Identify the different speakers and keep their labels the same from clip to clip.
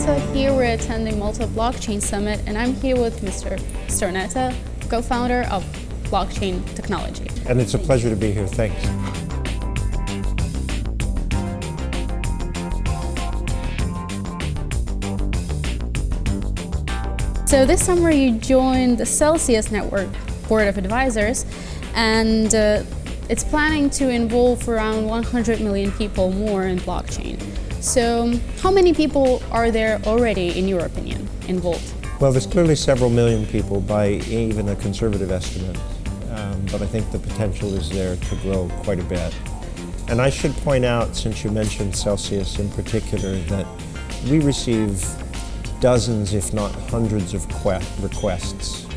Speaker 1: Stornetta. Here we're attending Malta Blockchain Summit, and I'm here with Mr. Stornetta, co-founder of blockchain technology.
Speaker 2: And it's a pleasure to be here. Thanks.
Speaker 1: So this summer you joined the Celsius Network Board of Advisors, and it's planning to involve around 100 million people more in blockchain. So how many people are there already, in your opinion, involved?
Speaker 2: Well, there's clearly several million people by even a conservative estimate, but I think the potential is there to grow quite a bit. And I should point out, since you mentioned Celsius in particular, that we receive dozens, if not hundreds of requests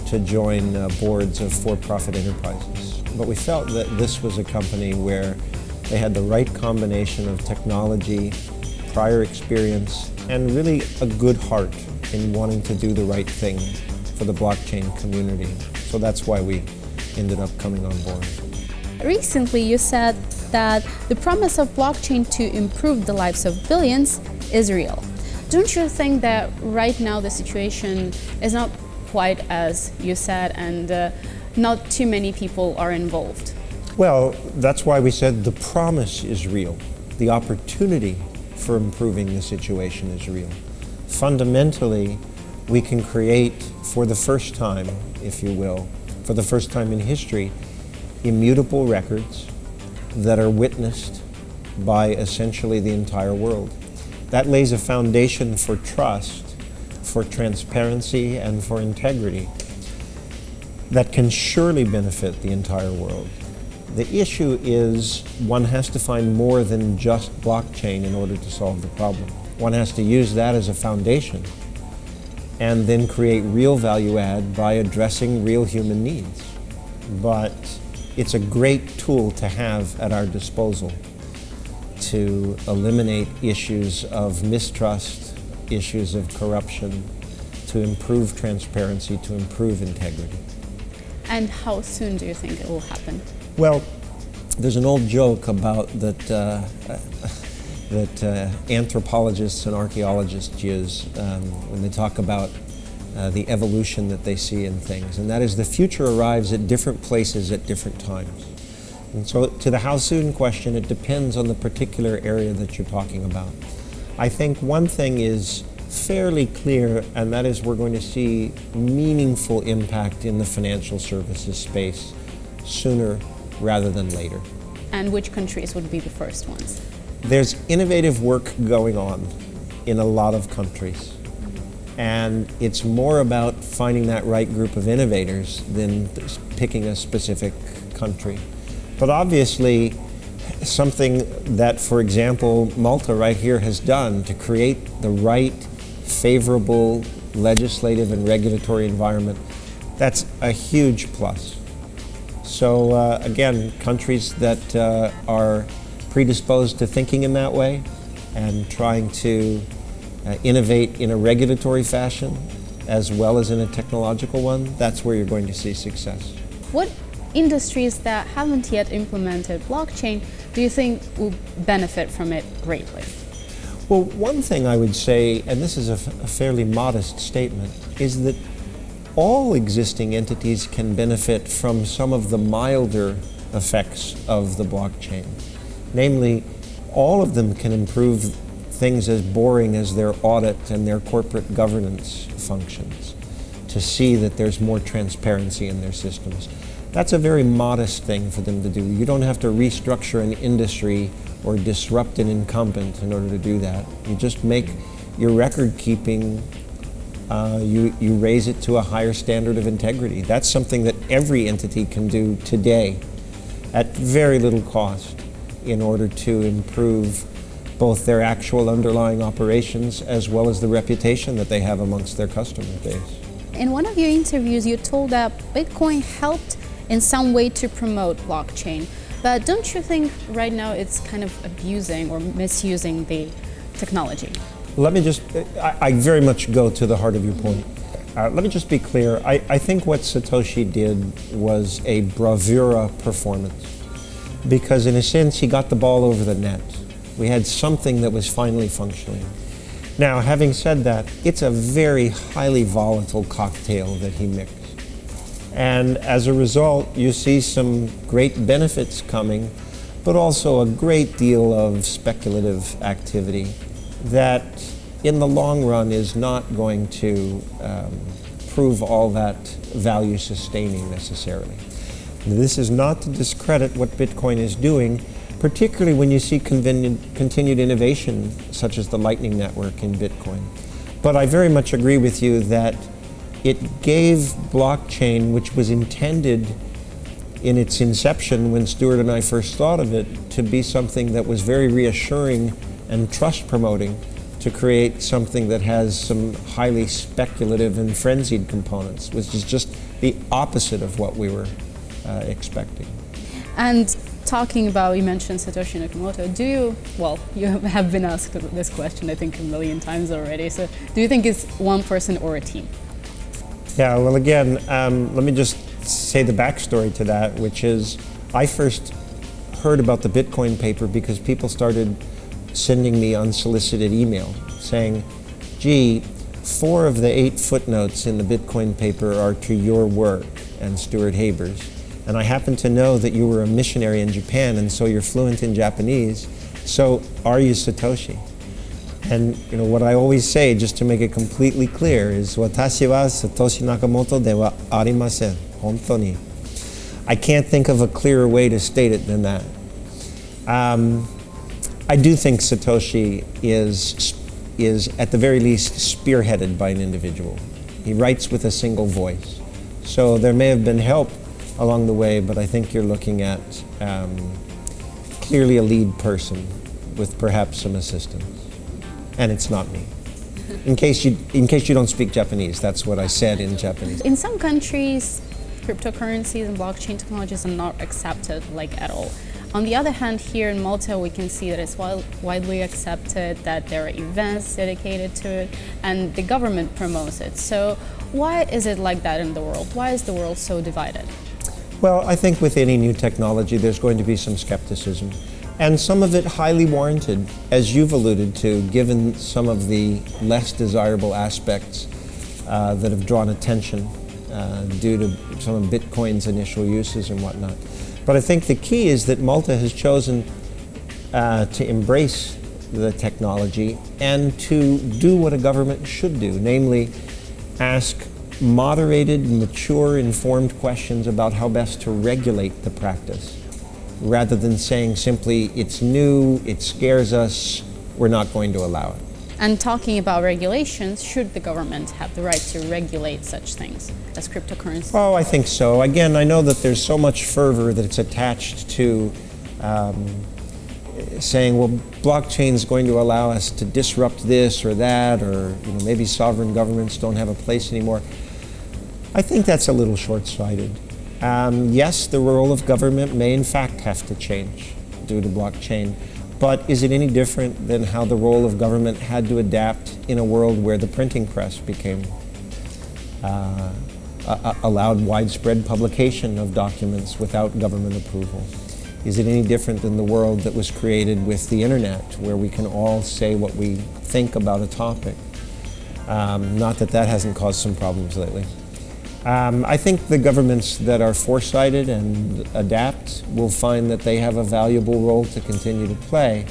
Speaker 2: to join boards of for-profit enterprises. But we felt that this was a company where they had the right combination of technology, prior experience, and really a good heart in wanting to do the right thing for the blockchain community. So that's why we ended up coming on board.
Speaker 1: Recently you said that the promise of blockchain to improve the lives of billions is real. Don't you think that right now the situation is not quite as you said, and not too many people are involved?
Speaker 2: Well, that's why we said the promise is real. The opportunity for improving the situation is real. Fundamentally, we can create, for the first time, if you will, for the first time in history, immutable records that are witnessed by essentially the entire world. That lays a foundation for trust, for transparency, and for integrity that can surely benefit the entire world. The issue is one has to find more than just blockchain in order to solve the problem. One has to use that as a foundation and then create real value add by addressing real human needs. But it's a great tool to have at our disposal to eliminate issues of mistrust, issues of corruption, to improve transparency, to improve integrity.
Speaker 1: And how soon do you think it will happen?
Speaker 2: Well, there's an old joke about that anthropologists and archaeologists use when they talk about the evolution that they see in things, and that is the future arrives at different places at different times. And so to the how soon question, it depends on the particular area that you're talking about. I think one thing is fairly clear, and that is we're going to see meaningful impact in the financial services space sooner rather than later.
Speaker 1: And which countries would be the first ones?
Speaker 2: There's innovative work going on in a lot of countries. And it's more about finding that right group of innovators than picking a specific country. But obviously, something that, for example, Malta right here has done to create the right, favorable legislative and regulatory environment, that's a huge plus. So again, countries that are predisposed to thinking in that way and trying to innovate in a regulatory fashion as well as in a technological one, that's where you're going to see success.
Speaker 1: What industries that haven't yet implemented blockchain do you think will benefit from it greatly?
Speaker 2: Well, one thing I would say, and this is a fairly modest statement, is that all existing entities can benefit from some of the milder effects of the blockchain. Namely, all of them can improve things as boring as their audit and their corporate governance functions, to see that there's more transparency in their systems. That's a very modest thing for them to do. You don't have to restructure an industry or disrupt an incumbent in order to do that. You just make your record keeping, you raise it to a higher standard of integrity. That's something that every entity can do today at very little cost in order to improve both their actual underlying operations as well as the reputation that they have amongst their customer base.
Speaker 1: In one of your interviews, you told that Bitcoin helped in some way to promote blockchain, but don't you think right now it's kind of abusing or misusing the technology?
Speaker 2: Let me just, I very much go to the heart of your point. Let me just be clear. I think what Satoshi did was a bravura performance, because in a sense he got the ball over the net. We had something that was finally functioning. Now, having said that, it's a very highly volatile cocktail that he mixed. And as a result, you see some great benefits coming, but also a great deal of speculative activity that in the long run is not going to prove all that value sustaining necessarily. This is not to discredit what Bitcoin is doing, particularly when you see continued innovation such as the Lightning Network in Bitcoin. But I very much agree with you that it gave blockchain, which was intended in its inception when Stuart and I first thought of it, to be something that was very reassuring and trust promoting, to create something that has some highly speculative and frenzied components, which is just the opposite of what we were expecting.
Speaker 1: And talking about, you mentioned Satoshi Nakamoto, you have been asked this question I think a million times already, so do you think it's one person or a team?
Speaker 2: Yeah, well again, let me just say the backstory to that, which is I first heard about the Bitcoin paper because people started sending me unsolicited email saying, gee, 4 of the 8 footnotes in the Bitcoin paper are to your work and Stuart Haber's. And I happen to know that you were a missionary in Japan, and so you're fluent in Japanese. So are you Satoshi? And what I always say, just to make it completely clear, is Watashi wa Satoshi Nakamoto de wa arimasen, honto ni. I can't think of a clearer way to state it than that. I do think Satoshi is at the very least spearheaded by an individual. He writes with a single voice. So there may have been help along the way, but I think you're looking at clearly a lead person with perhaps some assistance. And it's not me. In case you don't speak Japanese, that's what I said in Japanese.
Speaker 1: In some countries, cryptocurrencies and blockchain technologies are not accepted at all. On the other hand, here in Malta, we can see that it's widely accepted, that there are events dedicated to it, and the government promotes it. So why is it like that in the world? Why is the world so divided?
Speaker 2: Well, I think with any new technology, there's going to be some skepticism, and some of it highly warranted, as you've alluded to, given some of the less desirable aspects that have drawn attention due to some of Bitcoin's initial uses and whatnot. But I think the key is that Malta has chosen to embrace the technology and to do what a government should do, namely ask moderated, mature, informed questions about how best to regulate the practice, rather than saying simply, it's new, it scares us, we're not going to allow it.
Speaker 1: And talking about regulations, should the government have the right to regulate such things as cryptocurrency?
Speaker 2: Oh, I think so. Again, I know that there's so much fervor that it's attached to saying, well, blockchain's going to allow us to disrupt this or that, or maybe sovereign governments don't have a place anymore. I think that's a little short-sighted. Yes, the role of government may in fact have to change due to blockchain, but is it any different than how the role of government had to adapt in a world where the printing press became allowed widespread publication of documents without government approval? Is it any different than the world that was created with the internet, where we can all say what we think about a topic? Not that that hasn't caused some problems lately. I think the governments that are foresighted and adapt will find that they have a valuable role to continue to play,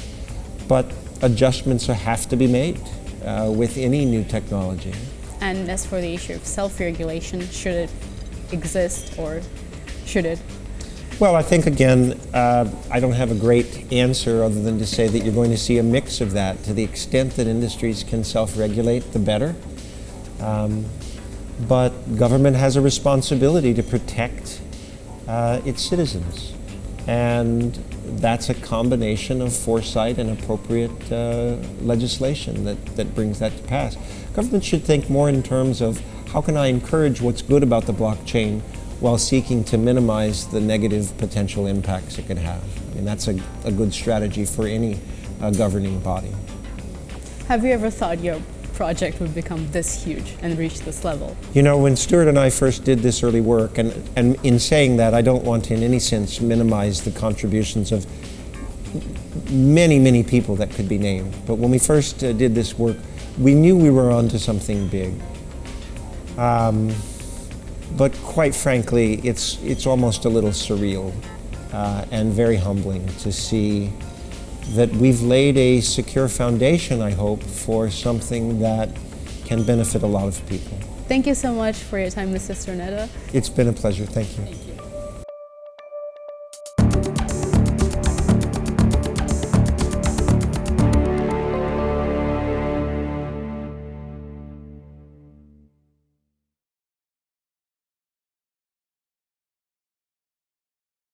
Speaker 2: but adjustments have to be made with any new technology.
Speaker 1: And as for the issue of self-regulation, should it exist or should it?
Speaker 2: Well, I think, again, I don't have a great answer other than to say that you're going to see a mix of that. To the extent that industries can self-regulate, the better. But government has a responsibility to protect its citizens. And that's a combination of foresight and appropriate legislation that brings that to pass. Government should think more in terms of how can I encourage what's good about the blockchain while seeking to minimize the negative potential impacts it could have. I mean, that's a good strategy for any governing body.
Speaker 1: Have you ever thought your project would become this huge and reach this level?
Speaker 2: You know, when Stuart and I first did this early work, and in saying that, I don't want to in any sense minimize the contributions of many, many people that could be named. But when we first did this work, we knew we were onto something big. But quite frankly, it's almost a little surreal and very humbling to see that we've laid a secure foundation, I hope, for something that can benefit a lot of people.
Speaker 1: Thank you so much for your time, Mr. Stornetta.
Speaker 2: It's been a pleasure. Thank you.